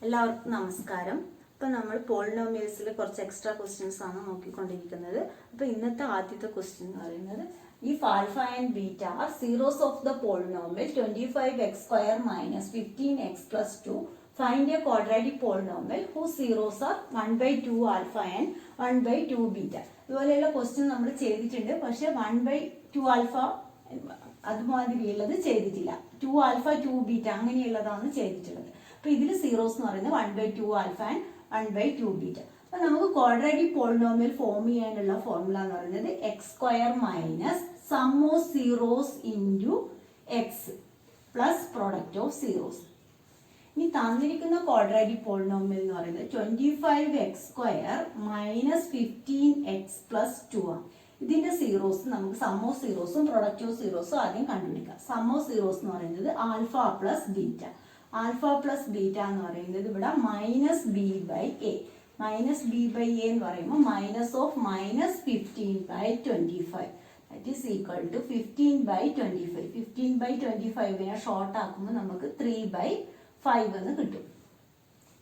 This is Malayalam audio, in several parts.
എല്ലാവർക്കും നമസ്കാരം. അപ്പോൾ നമ്മൾ പോളിനോമിയൽസിൽ കുറച്ച് എക്സ്ട്രാ ക്വസ്റ്റ്യൻസ് ആണ് നോക്കിക്കൊണ്ടിരിക്കുന്നത്. അപ്പോൾ ഇന്നത്തെ ആദ്യത്തെ ക്വസ്റ്റ്യൻ എന്ന് പറയുന്നത് if alpha and beta are zeros of the polynomial 25x² minus 15x plus 2, find a quadratic polynomial whose zeros are 1/2 alpha and 1/2 beta. ഇതുപോലെയുള്ള ക്വസ്റ്റ്യൻ നമ്മൾ ചെയ്തിട്ടുണ്ട്, പക്ഷെ 1/2 ആൽഫ അതുമാതിരിയുള്ളത് ചെയ്തിട്ടില്ല. 2 ആൽഫ 2 ബീറ്റ അങ്ങനെയുള്ളതാണ് ചെയ്തിട്ടുള്ളത്. അപ്പോൾ ഇതിൽ സീറോസ് എന്ന് പറയുന്നത് 1/2 ആൽഫ ആൻഡ് 1/2 ബീറ്റ. അപ്പോൾ നമുക്ക് ക്വാഡ്രാറ്റിക് പോളിനോമിയൽ ഫോം ചെയ്യാനുള്ള ഫോർമുല എന്ന് പറയുന്നത് x² minus sum of zeros into x plus product of zeros. ഇനി തന്നിരിക്കുന്ന ക്വാഡ്രാറ്റിക് പോളിനോമിയൽ എന്ന് പറയുന്നത് 25x² മൈനസ് 15x പ്ലസ് 2 ആണ്. ഇതിന്റെ സീറോസ് നമുക്ക് സം ഓഫ് സീറോസും പ്രൊഡക്റ്റ് ഓഫ് സീറോസും ആദ്യം കണ്ടുപിടിക്കാം. സം ഓഫ് സീറോസ് എന്ന് പറയുന്നത് alpha plus beta. Alpha plus beta എന്ന് പറയുന്നത് ഇവിടെ minus B by A. Minus B by A എന്ന് പറയുമ്പോൾ minus of minus 15/25 that is equal to 15/25. 15/25 short ആക്കുമ്പോൾ നമുക്ക് 3/5 എന്ന് കിട്ടും.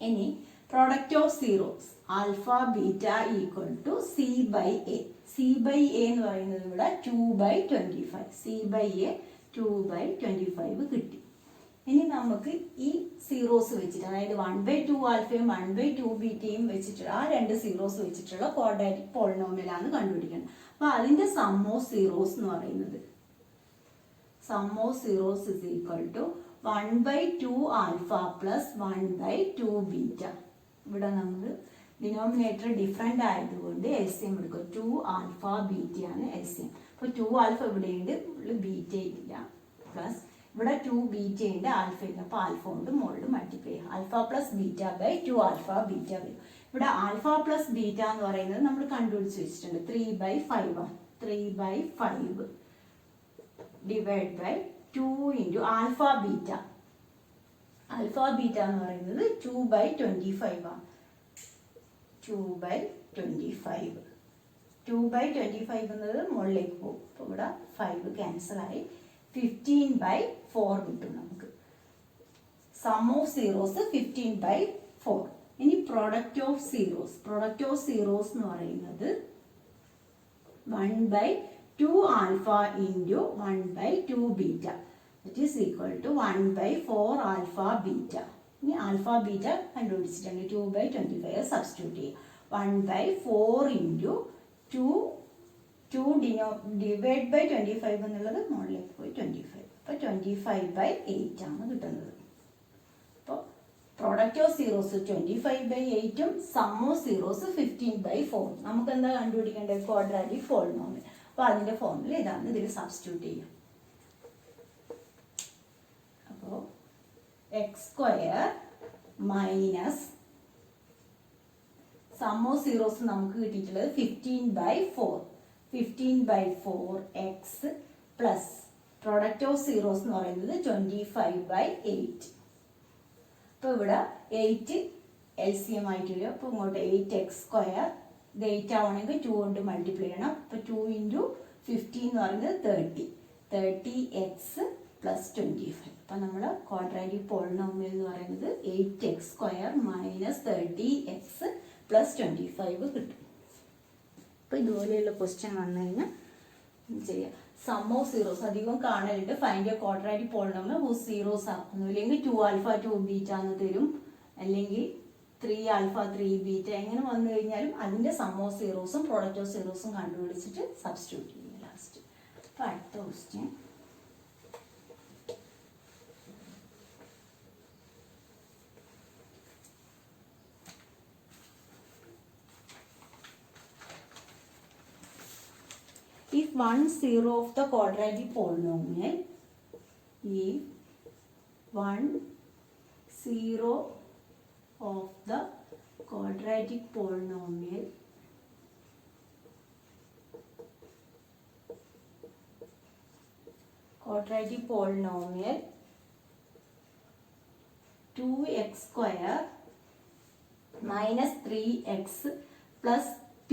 ഇനി product of zeros alpha beta equal to C by A. C by A എന്ന് പറയുന്നത് ഇവിടെ 2/25. സി ബൈ എ 2/25 കിട്ടി. ഇനി നമുക്ക് ഈ സീറോസ് വെച്ചിട്ട്, അതായത് 1/2 ആൽഫയും 1/2 ബീറ്റയും വെച്ചിട്ടുള്ള ആ രണ്ട് സീറോസ് വെച്ചിട്ടുള്ള ക്വാഡ്രാറ്റിക് പോളിനോമിയലാണ് കണ്ടുപിടിക്കുന്നത്. അപ്പൊ അതിന്റെ സം ഓഫ് സീറോസ് എന്ന് പറയുന്നത് sum of zeros is equal to 1/2 alpha plus 1/2 beta. ഇവിടെ നമ്മൾ ഡിനോമിനേറ്റർ ഡിഫറെന്റ് ആയതുകൊണ്ട് LCM എടുക്കും. 2 ആൽഫ ബീറ്റയാണ് LCM. അപ്പോൾ 2 ആൽഫ ഇവിടെയുണ്ട്, ബീറ്റ ഇല്ല, പ്ലസ് ഇവിടെ 2 ബീറ്റ ഉണ്ട്, ആൽഫ ഇല്ല. അപ്പോൾ ആൽഫ കൊണ്ട് മുകളിൽ മൾട്ടിപ്ലൈ ചെയ്യാം. Alpha plus beta by 2 alpha beta വരും. ഇവിടെ ആൽഫ പ്ലസ് ബീറ്റ എന്ന് പറയുന്നത് നമ്മൾ കണ്ടുപിടിച്ച് വെച്ചിട്ടുണ്ട്, 3/5 ആണ്. 3/5 divide by 2 into alpha beta. Alpha beta എന്ന് പറയുന്നത് 2/25 ആണ്. 2/25. 2/25 എന്നത് മുകളിലേക്ക് പോകും. അപ്പോൾ ഇവിടെ 5 ക്യാൻസൽ ആയി 15/4 കിട്ടും നമുക്ക്. Sum of zeros 15/4. ഇനി product of zeros. Product of zeros എന്ന് പറയുന്നത് 1/2 alpha into 1/2 beta that is equal to 1/4 alpha beta. ഇനി ആൽഫ ബീറ്റ കണ്ടുപിടിച്ചിട്ടുണ്ട്, 2/25 സബ്സ്റ്റിറ്റ്യൂട്ട് ചെയ്യുക. 1/4 ഇൻറ്റു 2 ഡിവൈഡ് ബൈ 25 എന്നുള്ളത് മുകളിലേക്ക് പോയി 25. അപ്പോൾ 25/8 ആണ് കിട്ടുന്നത്. അപ്പോൾ product of zeros 25/8 sum of zeros 15/4. നമുക്ക് എന്താ കണ്ടുപിടിക്കേണ്ടത്? Quadratic polynomial. അപ്പോൾ അതിന്റെ ഫോർമുല ഇതാണ്, ഇതിൽ സബ്സ്റ്റിറ്റ്യൂട്ട് ചെയ്യാം. അപ്പോൾ x² minus sum of zeros നമുക്ക് കിട്ടിയിട്ടുള്ളത് 15/4. 15/4 X plus product of zeros എന്ന് പറയുന്നത് 25/8. അപ്പോൾ ഇവിടെ 8 LCM ആയിട്ട് വരും. അപ്പോൾ ഇങ്ങോട്ട് 8x². ഇത് 8 ആവണമെങ്കിൽ 2 കൊണ്ട് മൾട്ടിപ്ലൈ ചെയ്യണം. അപ്പോൾ 2 ഇൻറ്റു 15 എന്ന് പറയുന്നത് 30. 30x plus 25. അപ്പം നമ്മൾ ക്വാഡ്രാറ്റിക് പോളിനോമിയൽ എന്ന് പറയുന്നത് 8x² മൈനസ് 30x പ്ലസ് 25 കിട്ടും. അപ്പോൾ ഇതുപോലെയുള്ള ക്വസ്റ്റ്യൻ വന്നു കഴിഞ്ഞാൽ ചെയ്യാം. സം ഓഫ് സീറോസ് അധികം കാണലുണ്ട്. Find a quadratic polynomial whose zeros ആക്കുന്നു. ഇല്ലെങ്കിൽ 2 ആൽഫ 2 ബീറ്റ എന്ന് തരും, അല്ലെങ്കിൽ 3 ആൽഫ 3 ബീറ്റ. എങ്ങനെ വന്നു കഴിഞ്ഞാലും അതിൻ്റെ സം ഓഫ് സീറോസും പ്രോഡക്റ്റ് ഓഫ് സീറോസും കണ്ടുപിടിച്ചിട്ട് സബ്സ്റ്റിറ്റ്യൂട്ട് ചെയ്യും ലാസ്റ്റ്. അപ്പോൾ അടുത്ത question if 1 0 of the quadratic polynomial, if 1 0 of the quadratic polynomial quadratic polynomial 2x² minus 3x plus p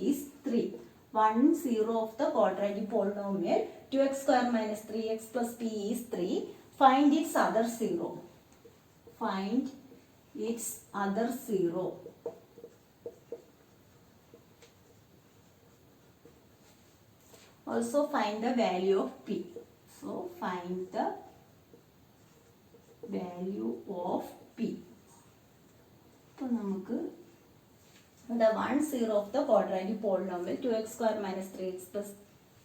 is 3. 1 0 of the quadratic polynomial 2x² minus 3x plus p is 3. Find its other zero. Find its other zero. Also find the value of p. So find the value of p. So നമുക്ക് the 1 0 of the quadratic polynomial 2x square minus 3x plus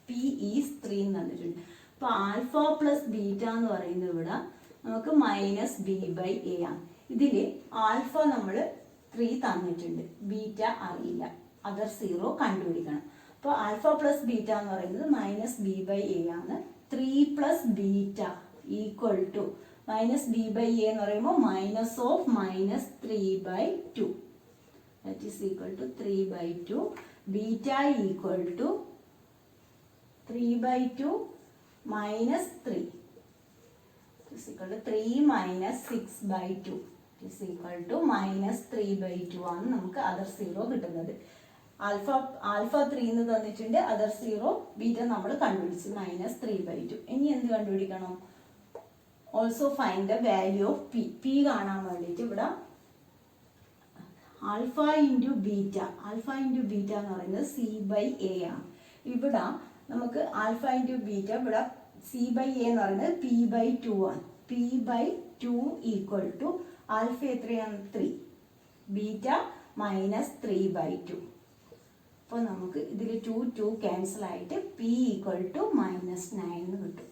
p is 3 എന്ന് തന്നിട്ടുണ്ട്. അപ്പോൾ ആൽഫ പ്ലസ് ബീറ്റ എന്ന് പറയുന്നത് ഇവിടെ നമുക്ക് മൈനസ് ബി ബൈ എ ആണ്. ഇതിൽ ആൽഫ നമ്മൾ 3 തന്നിട്ടുണ്ട്, ബീറ്റ അറിയില്ല, അതർ 0 കണ്ടുപിടിക്കണം. അപ്പോൾ ആൽഫ പ്ലസ് ബീറ്റ എന്ന് പറയുന്നത് മൈനസ് ബി ബൈ എ ആണ്. 3 plus beta equal to minus B by A എന്ന് പറയുമ്പോൾ minus of minus 3/2. That is equal to 3/2. Beta equal to 3/2 minus 3. It is equal to 3 minus 6/2. It is equal to minus 3/2 ആണ് നമുക്ക് അതർ 0 കിട്ടുന്നത്. ആൽഫ 3 എന്ന് തന്നിട്ടുണ്ട്, അതർ 0 ബീറ്റ നമ്മൾ കണ്ടുപിടിച്ചു മൈനസ് 3/2. ഇനി എന്ത് കണ്ടുപിടിക്കണം? Also find the value of P. P കാണാൻ വേണ്ടിയിട്ട് ഇവിടെ ആൽഫ ഇൻറ്റു ബീറ്റ എന്ന് പറയുന്നത് സി ബൈ എ ആണ്. ഇവിടെ നമുക്ക് ആൽഫ ഇൻറ്റു ബീറ്റ, ഇവിടെ സി ബൈ എ എന്ന് പറയുന്നത് പി ബൈ 2 ആണ്. P by 2 equal to alpha എത്രയാണ്? 3, ബീറ്റ മൈനസ് 3/2. അപ്പോൾ നമുക്ക് ഇതിൽ 2 ക്യാൻസൽ ആയിട്ട് പി ഈക്വൽ ടു മൈനസ് 9 എന്ന് കിട്ടും.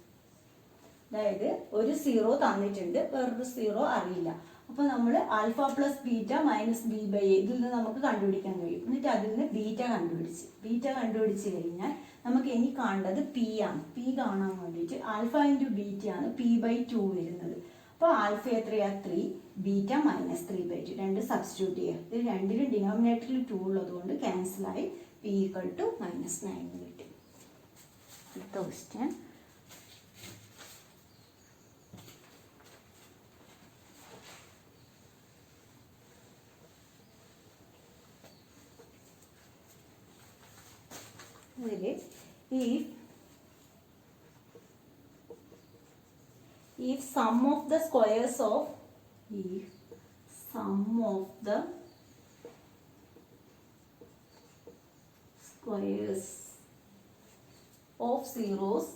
അതായത് ഒരു 0 തന്നിട്ടുണ്ട്, വേറൊരു 0 അറിയില്ല. അപ്പോൾ നമ്മൾ alpha plus beta minus B by A ഇതിൽ നിന്ന് നമുക്ക് കണ്ടുപിടിക്കാൻ കഴിയും. എന്നിട്ട് അതിൽ നിന്ന് ബീറ്റ കണ്ടുപിടിച്ച് കഴിഞ്ഞാൽ നമുക്ക് ഇനി കാണേണ്ടത് പി ആണ്. പി കാണാൻ വേണ്ടിയിട്ട് ആൽഫ ഇൻറ്റു ബീറ്റ ആണ് പി ബൈ 2 വരുന്നത്. അപ്പോൾ ആൽഫ എത്രയാ? 3, ബീറ്റ മൈനസ് 3/2. 2 സബ്സ്റ്റിറ്റ്യൂട്ട് ചെയ്യുക. ഇത് രണ്ടിലും ഡിനോമിനേറ്ററിൽ 2 ഉള്ളതുകൊണ്ട് ക്യാൻസലായി പി ഈക്വൽ ടു മൈനസ് 9 കിട്ടി. അടുത്ത question. If sum of the squares of zeros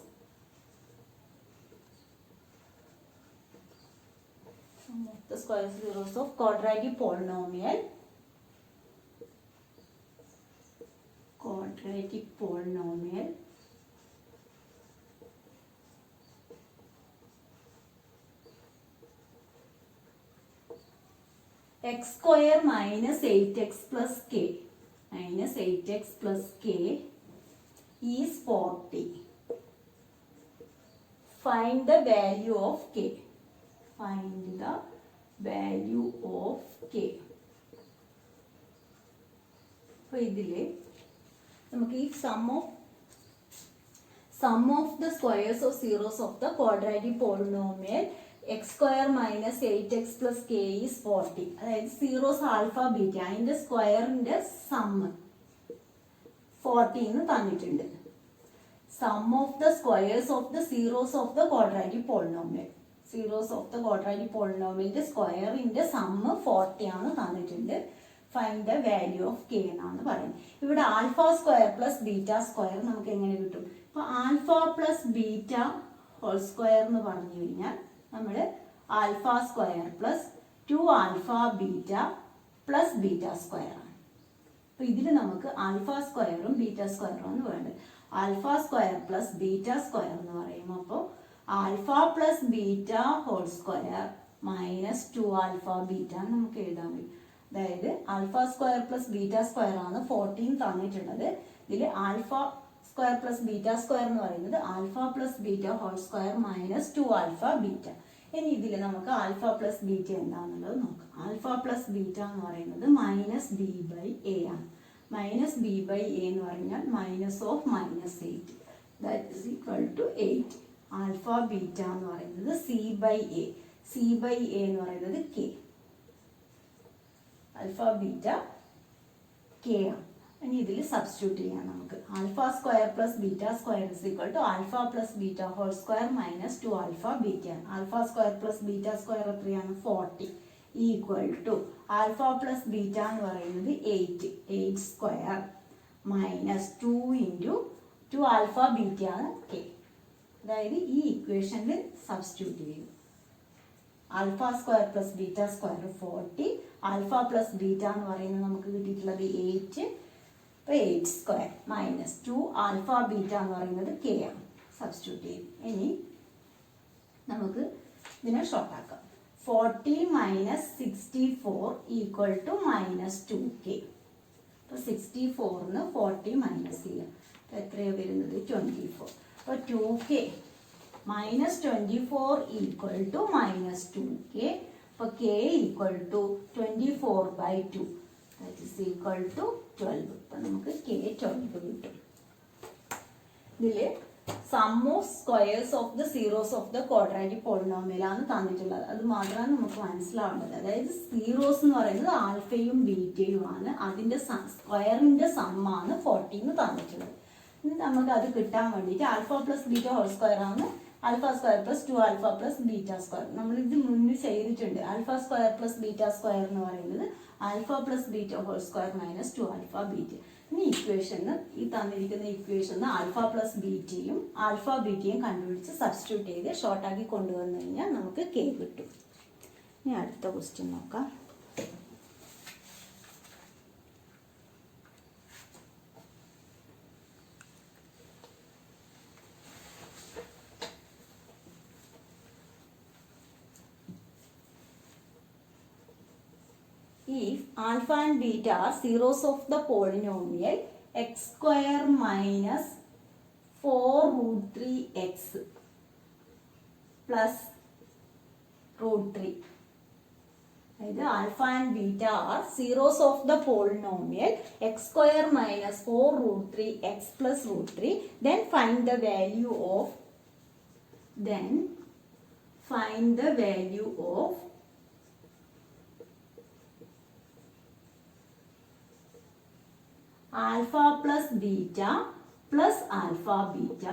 of quadratic polynomial x square minus 8x plus k is 40. Find the value of k. അപ്പോൾ ഇതില് നമുക്ക് ഈ sum of the squares of zeros of the quadratic polynomial x square minus 8x plus k is 40. അതായത് സീറോസ് ആൽഫ ബീറ്റ അതിൻ്റെ സ്ക്വയറിൻ്റെ സമ്മ് 40 എന്ന് തന്നിട്ടുണ്ട്. Sum of the squares of the zeros of the quadratic polynomial പോളിനോമിയലിന്റെ സ്ക്വയറിന്റെ സമ്മ് 40 ആണ് തന്നിട്ടുണ്ട്. Find the value of K എന്നാണ് പറയുന്നത്. ഇവിടെ alpha square plus beta square നമുക്ക് എങ്ങനെ കിട്ടും? ഇപ്പൊ alpha plus beta whole square എന്ന് പറഞ്ഞു കഴിഞ്ഞാൽ നമ്മൾ alpha square plus 2 alpha beta plus beta square ആണ്. അപ്പൊ ഇതിൽ നമുക്ക് ആൽഫ സ്ക്വയറും ബീറ്റ സ്ക്വയറും ആണ് വേണ്ടത്. Alpha square plus beta square എന്ന് പറയുമ്പോൾ അപ്പോൾ alpha plus beta whole square minus 2 alpha beta നമുക്ക് എഴുതാൻ കഴിയും. അതായത് alpha square plus beta square ആണ് 14 തന്നിട്ടുള്ളത്. ഇതിൽ alpha square plus beta square എന്ന് പറയുന്നത് alpha plus beta whole square minus 2 alpha beta. ഇനി ഇതിൽ നമുക്ക് ആൽഫ പ്ലസ് ബീറ്റ എന്താണെന്നുള്ളത് നോക്കാം. ആൽഫ പ്ലസ് ബീറ്റ എന്ന് പറയുന്നത് മൈനസ് ബി ബൈ എ ആണ്. മൈനസ് ബി ബൈ എ എന്ന് പറഞ്ഞാൽ minus of minus 8 that is equal to 8. Alpha beta എന്ന് പറയുന്നത് സി ബൈ എ എന്ന് പറയുന്നത് കെ. ആൽഫ ബീറ്റ കെ ആണ്. ഇനി ഇതിൽ സബ്സ്റ്റിറ്റ്യൂട്ട് ചെയ്യാം നമുക്ക്. Alpha square plus beta square is equal to alpha plus beta whole square minus 2 alpha beta ആണ്. Alpha square plus beta square എത്രയാണ്? 40. Equal to alpha plus beta എന്ന് പറയുന്നത് 8 square minus 2 into 2 alpha beta ആണ് കെ. അതായത് ഈ ഇക്വേഷനിൽ സബ്സ്റ്റിറ്റ്യൂട്ട് ചെയ്യും. Alpha square plus beta square 40, alpha plus beta എന്ന് പറയുന്നത് നമുക്ക് കിട്ടിയിട്ടുള്ളത് 8, അപ്പോൾ 8 സ്ക്വയർ മൈനസ് 2 ആൽഫ ബീറ്റ എന്ന് പറയുന്നത് കെ ആണ്. സബ്സ്റ്റിറ്റ്യൂട്ട് ചെയ്യും. ഇനി നമുക്ക് ഇതിനെ ഷോർട്ടാക്കാം. 40 minus 64 equal to minus 2k. അപ്പോൾ 64ന്ന് 40 മൈനസ് ചെയ്യാം. അപ്പോൾ എത്രയാണ് വരുന്നത്? 24. അപ്പോൾ 2k minus 24 equal to minus 2k. അപ്പോൾ k equal to 24/2 that is equal to 12. അപ്പം നമുക്ക് k 12 കിട്ടും. ഇതിൽ sum of squares of the zeros of the quadratic polynomial ആണ് തന്നിട്ടുള്ളത്. അത് മാത്രമാണ് നമുക്ക് മനസ്സിലാവേണ്ടത്. അതായത് സീറോസ് എന്ന് പറയുന്നത് ആൽഫയും ബീറ്റയും ആണ്. അതിൻ്റെ സ്ക്വയറിൻ്റെ സമ്മാണ് 40 തന്നിട്ടുള്ളത്. നമുക്ക് അത് കിട്ടാൻ വേണ്ടിയിട്ട് alpha plus beta whole square ആണ് alpha square plus 2 alpha plus beta square. നമ്മളിത് മുന്നിൽ ചെയ്തിട്ടുണ്ട്. Alpha square plus beta square എന്ന് പറയുന്നത് alpha plus beta whole square minus 2 alpha beta. ഇനി ഇക്വേഷന് ഈ തന്നിരിക്കുന്ന ഇക്വേഷന് ആൽഫ പ്ലസ് ബീറ്റയും ആൽഫ ബീറ്റയും കണ്ടുപിടിച്ച് സബ്സ്റ്റിറ്റ്യൂട്ട് ചെയ്ത് ഷോർട്ടാക്കി കൊണ്ടുവന്നു കഴിഞ്ഞാൽ നമുക്ക് കെ കിട്ടും. ഇനി അടുത്ത ക്വസ്റ്റ്യൻ നോക്കാം. If alpha and beta are zeros of the polynomial x square minus 4 root 3x plus root 3. അതായത് alpha and beta R zeros of the polynomial x square minus 4 root 3x plus root 3. Then find the value of alpha plus beta plus alpha beta.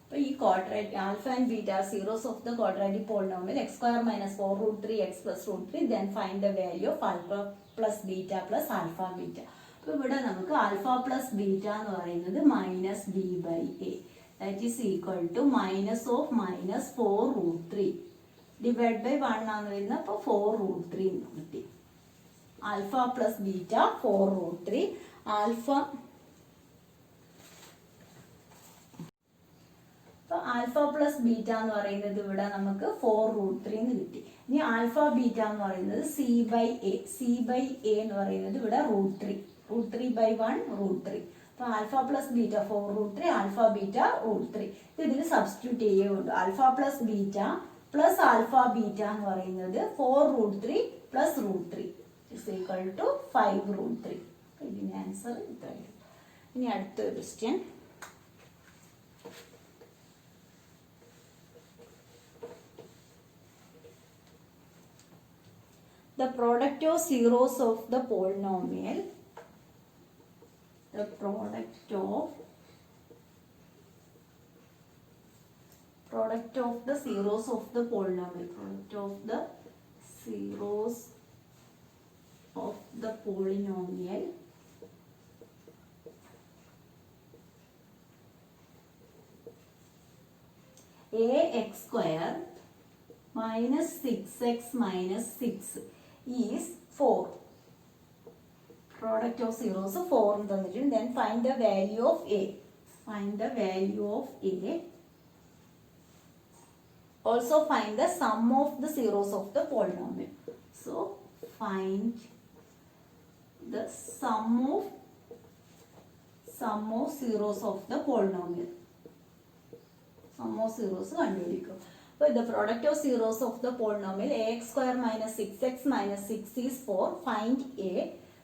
അപ്പോൾ ഈ quadratic alpha and beta zeros of the quadratic polynomial x square minus 4 root 3x plus root 3. Then find the value of alpha plus beta plus alpha beta. അപ്പോൾ ഇവിടെ നമുക്ക് ആൽഫ പ്ലസ് ബീറ്റ എന്ന് പറയുന്നത് minus B by a that is equal to minus of minus 4 root 3 divide by 1 ആണ് വരുന്നത്. അപ്പോൾ 4 root 3 എന്ന് കിട്ടി. Alpha plus beta 4 root 3 alpha. അപ്പോൾ ആൽഫ പ്ലസ് ബീറ്റ എന്ന് പറയുന്നത് ഇവിടെ നമുക്ക് 4 root 3 എന്ന് കിട്ടി. ഇനി ആൽഫ ബീറ്റ എന്ന് പറയുന്നത് c ബൈ എ എന്ന് പറയുന്നത് ഇവിടെ root 3/1 root 3. അപ്പോൾ alpha plus beta 4 root 3 alpha beta root 3. ഇതിൽ സബ്സ്റ്റിറ്റ്യൂട്ട് ചെയ്യുകയുണ്ട്. Alpha plus beta plus alpha beta എന്ന് പറയുന്നത് 4 root 3 plus root 3 is equal to 5 root 3. ഇതിന്റെ ആൻസർ ഇത്രയും. ഇനി അടുത്ത question. The product of zeros of the polynomial, the product of the zeros of the polynomial, product of the zeros of the polynomial ax square minus 6x minus 6 is 4. Product of zeros 4 തന്നിട്ടുണ്ട്. Then find the value of a. Find the value of a. Also find the sum of the zeros of the polynomial. So find the sum of zeros of the polynomial. Sum of zeros കണ്ടുപിടിക്കുക. അപ്പോൾ the product of zeros of the polynomial ax square minus 6x minus 6 is 4. Find a.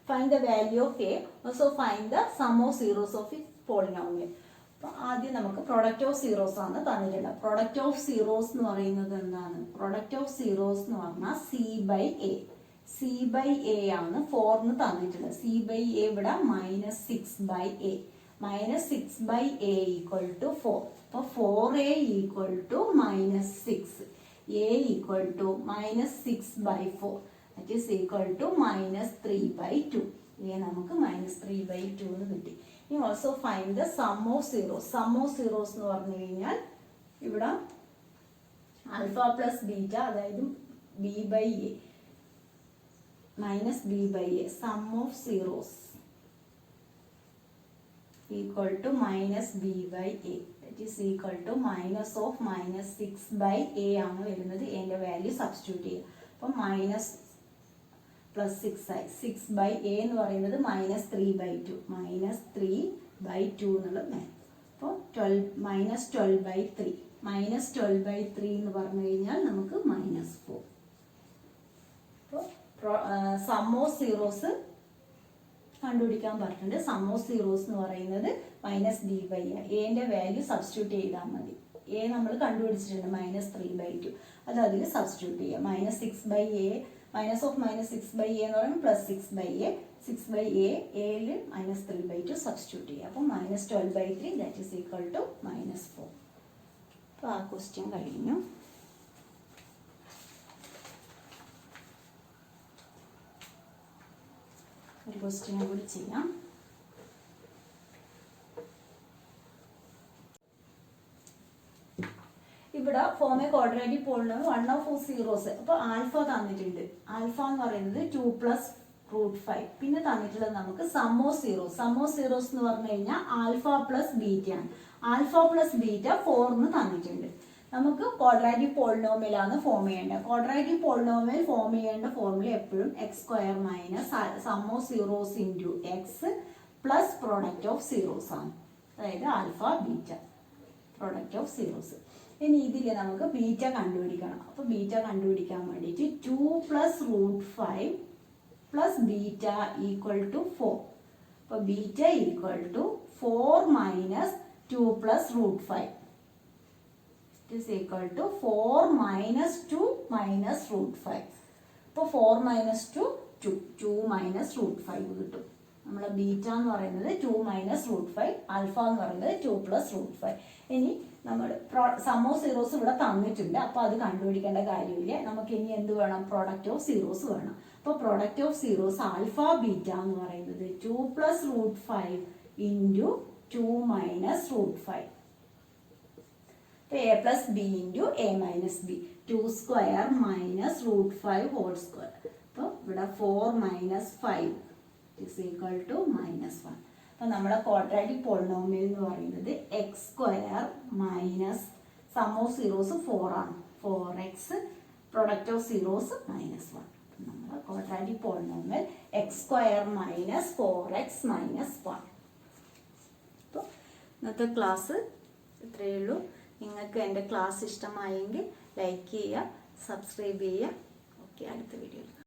Find the value of a. Also find the sum of zeros of its polynomial. അപ്പോൾ ആദ്യം നമുക്ക് പ്രൊഡക്റ്റ് ഓഫ് സീറോസ് ആണ് തന്നിട്ടുള്ളത്. പ്രൊഡക്റ്റ് ഓഫ് സീറോസ് എന്ന് പറയുന്നത് എന്താണ്? പ്രൊഡക്റ്റ് ഓഫ് സീറോസ് എന്ന് പറഞ്ഞാൽ c by a ആണ് 4 തന്നിട്ടുള്ളത്. c by a ഇവിടെ minus 6/a minus 6/a equal to 4. അപ്പോൾ 4a equal to minus 6. a equal to minus 6/4, that is equal to minus 3/2. a നമുക്ക് minus 3/2 എന്ന് കിട്ടി. ഇനി also find the sum of zeros. Sum of zeros എന്ന് പറഞ്ഞു കഴിഞ്ഞാൽ ഇവിടെ ആൽഫ പ്ലസ് ബീറ്റ, അതായത് b/a minus b/a, sum of zeros equal to minus b/a, that is equal to minus of minus 6/a ആണ് വരുന്നത്. a വാല്യൂ സബ്സ്റ്റിറ്റ്യൂട്ട് ചെയ്യുക. അപ്പം മൈനസ് പ്ലസ് 6/a എന്ന് പറയുന്നത് minus 3/2, minus 3/2 എന്നുള്ളത്. അപ്പോൾ minus 12/3, minus 12/3 എന്ന് പറഞ്ഞു കഴിഞ്ഞാൽ നമുക്ക് minus 4. അപ്പോൾ സം ഓഫ് സീറോസ് കണ്ടുപിടിക്കാൻ പറഞ്ഞിട്ടുണ്ട്. സം ഓഫ് സീറോസ് എന്ന് പറയുന്നത് minus b/a, എന്റെ വാല്യൂ സബ്സ്റ്റിറ്റ്യൂട്ട് ചെയ്താൽ മതി. a നമ്മൾ കണ്ടുപിടിച്ചിട്ടുണ്ട് minus 3/2, അത് അതിൽ സബ്സ്റ്റിറ്റ്യൂട്ട് ചെയ്യുക. minus 6/a, minus of minus 6/a എന്ന് പറയുമ്പോൾ plus 6/a, 6/a, aയിൽ minus 3/2 substitute ചെയ്യുക. അപ്പോൾ minus 12/3, that is equal to minus 4. അപ്പോൾ ആ ക്വസ്റ്റ്യൻ കഴിഞ്ഞു. ഒരു ക്വസ്റ്റ്യൻ കൂടി ചെയ്യാം. ഇവിടെ form a quadratic polynomial one of zeros. അപ്പോൾ ആൽഫ തന്നിട്ടുണ്ട്. ആൽഫ എന്ന് പറയുന്നത് 2 + √5. പിന്നെ തന്നിട്ടുള്ളത് നമുക്ക് sum of zeros. Sum of zeros എന്ന് പറഞ്ഞു കഴിഞ്ഞാൽ ആൽഫ പ്ലസ് ബീറ്റ ആണ്. ആൽഫ പ്ലസ് ബീറ്റ 4 എന്ന് തന്നിട്ടുണ്ട്. നമുക്ക് ക്വാഡ്രാറ്റിക് പോളിനോമിയൽ ആണ് ഫോം ചെയ്യേണ്ടത്. ക്വാഡ്രാറ്റിക് പോളിനോമിയൽ ഫോം ചെയ്യേണ്ട ഫോർമുല എപ്പോഴും x² minus sum of zeros into x plus product of zeros ആണ്. അതായത് alpha beta product of zeros. ഇനി ഇതിൽ നമുക്ക് ബീറ്റ കണ്ടുപിടിക്കണം. അപ്പോൾ ബീറ്റ കണ്ടുപിടിക്കാൻ വേണ്ടിയിട്ട് 2 + √5 പ്ലസ് ബീറ്റ ഈക്വൽ ടു 4. അപ്പോൾ beta equal to 4 minus 2 + √5 is equal to 4 minus 2 minus √5. അപ്പോൾ 4 minus 2 2 minus √5 കിട്ടും. നമ്മളെ ബീറ്റ എന്ന് പറയുന്നത് 2 minus √5, ആൽഫ എന്ന് പറയുന്നത് 2 + √5. ഇനി നമ്മൾ സം ഓഫ് സീറോസ് ഇവിടെ തന്നിട്ടുണ്ട്. അപ്പോൾ അത് കണ്ടുപിടിക്കേണ്ട കാര്യമില്ല. നമുക്ക് ഇനി എന്ത് വേണം? പ്രോഡക്റ്റ് ഓഫ് സീറോസ് വേണം. അപ്പോൾ product of zeros alpha beta എന്ന് പറയുന്നത് 2 + √5 into 2 minus √5. a plus b into a minus b, 2² minus √5 whole square. അപ്പോൾ ഇവിടെ 4 minus 5 is equal to -1. അപ്പോൾ നമ്മുടെ ക്വാഡ്രാറ്റിക് പോളിനോമിയൽ എന്ന് പറയുന്നത് x² minus sum of zeros 4 ആണ്. 4x product of zeros -1. നമ്മുടെ quadratic polynomial x² minus 4x minus 1. അപ്പോൾ ഇന്നത്തെ ക്ലാസ് ഇത്രയേ ഉള്ളൂ. നിങ്ങൾക്ക് എൻ്റെ ക്ലാസ് ഇഷ്ടമായെങ്കിൽ ലൈക്ക് ചെയ്യുക, സബ്സ്ക്രൈബ് ചെയ്യുക. ഓക്കെ, അടുത്ത വീഡിയോയിൽ